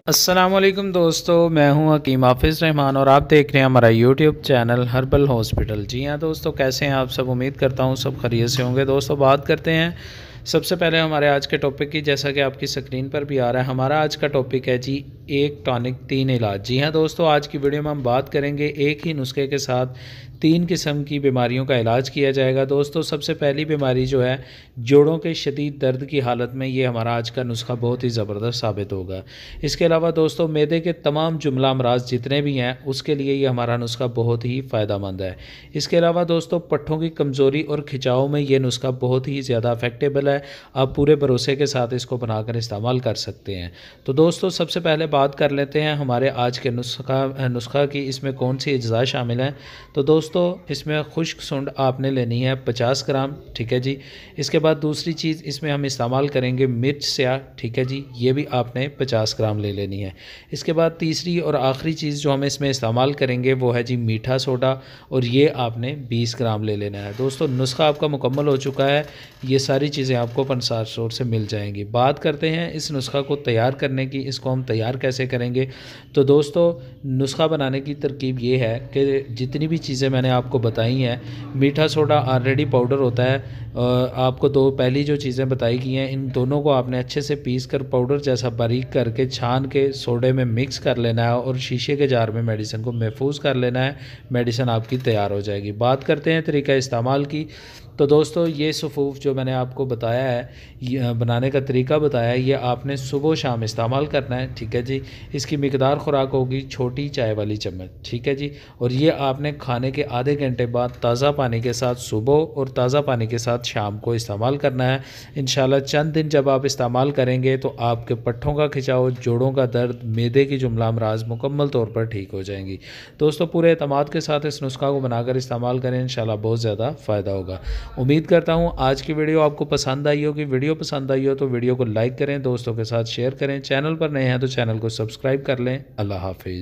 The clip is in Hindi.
अस्सलामुअलैकुम दोस्तों, मैं हूं हकीम हाफिज़ रहमान और आप देख रहे हैं हमारा यूट्यूब चैनल हर्बल हॉस्पिटल। जी हां दोस्तों, कैसे हैं आप सब? उम्मीद करता हूं सब खैरियत से होंगे। दोस्तों बात करते हैं सबसे पहले हमारे आज के टॉपिक की। जैसा कि आपकी स्क्रीन पर भी आ रहा है, हमारा आज का टॉपिक है जी एक टॉनिक 3 इलाज। जी हाँ दोस्तों, आज की वीडियो में हम बात करेंगे एक ही नुस्खे के साथ 3 किस्म की बीमारियों का इलाज किया जाएगा। दोस्तों सबसे पहली बीमारी जो है जोड़ों के शदीद दर्द की हालत में, ये हमारा आज का नुस्खा बहुत ही ज़बरदस्त साबित होगा। इसके अलावा दोस्तों मैदे के तमाम जुमला अमराज जितने भी हैं उसके लिए ये हमारा नुस्खा बहुत ही फ़ायदेमंद है। इसके अलावा दोस्तों पट्ठों की कमज़ोरी और खिंचाव में ये नुस्खा बहुत ही ज़्यादा अफेक्टेबल है। आप पूरे भरोसे के साथ इसको बनाकर इस्तेमाल कर सकते हैं। तो दोस्तों सबसे पहले बात कर लेते हैं हमारे आज के नुस्खा की, इसमें कौन सी अज्जा शामिल हैं। तो दोस्तों इसमें खुश्क सुंड आपने लेनी है 50 ग्राम, ठीक है जी। इसके बाद दूसरी चीज़ इसमें हम इस्तेमाल करेंगे मिर्च स्याह, ठीक है जी, ये भी आपने 50 ग्राम ले लेनी है। इसके बाद तीसरी और आखिरी चीज़ जो हम इसमें इस्तेमाल करेंगे वो है जी मीठा सोडा, और ये आपने 20 ग्राम ले लेना है। दोस्तों नुस्खा आपका मुकम्मल हो चुका है, ये सारी चीज़ें आपको पंसार स्टोर से मिल जाएंगी। बात करते हैं इस नुस्खा को तैयार करने की। इसको हम तैयार कैसे करेंगे? तो दोस्तों नुस्खा बनाने की तरकीब ये है कि जितनी भी चीज़ें मैंने आपको बताई हैं, मीठा सोडा ऑलरेडी पाउडर होता है, आपको दो पहली जो चीज़ें बताई गई हैं इन दोनों को आपने अच्छे से पीस कर पाउडर जैसा बारीक करके छान के सोडे में मिक्स कर लेना है और शीशे के जार में मेडिसिन को महफूज कर लेना है। मेडिसिन आपकी तैयार हो जाएगी। बात करते हैं तरीका इस्तेमाल की। तो दोस्तों ये सफ़ूफ जो मैंने आपको बताया है, ये बनाने का तरीका बताया है, ये आपने सुबह शाम इस्तेमाल करना है, ठीक है जी। इसकी मिकदार खुराक होगी छोटी चाय वाली चम्मच, ठीक है जी। और ये आपने खाने के आधे घंटे बाद ताज़ा पानी के साथ सुबह और ताज़ा पानी के साथ शाम को इस्तेमाल करना है। इंशाल्लाह चंद दिन जब आप इस्तेमाल करेंगे तो आपके पट्ठों का खिंचाव, जोड़ों का दर्द, मैदे की जुमला अमराज मुकम्मल तौर पर ठीक हो जाएंगी। दोस्तों पूरे एतमाद के साथ इस नुस्खा को बनाकर इस्तेमाल करें, इंशाल्लाह बहुत ज़्यादा फ़ायदा होगा। उम्मीद करता हूँ आज की वीडियो आपको पसंद आई होगी। वीडियो पसंद आई हो तो वीडियो को लाइक करें, दोस्तों के साथ शेयर करें। चैनल पर नए हैं तो चैनल को सब्सक्राइब कर लें। अल्लाह हाफिज़।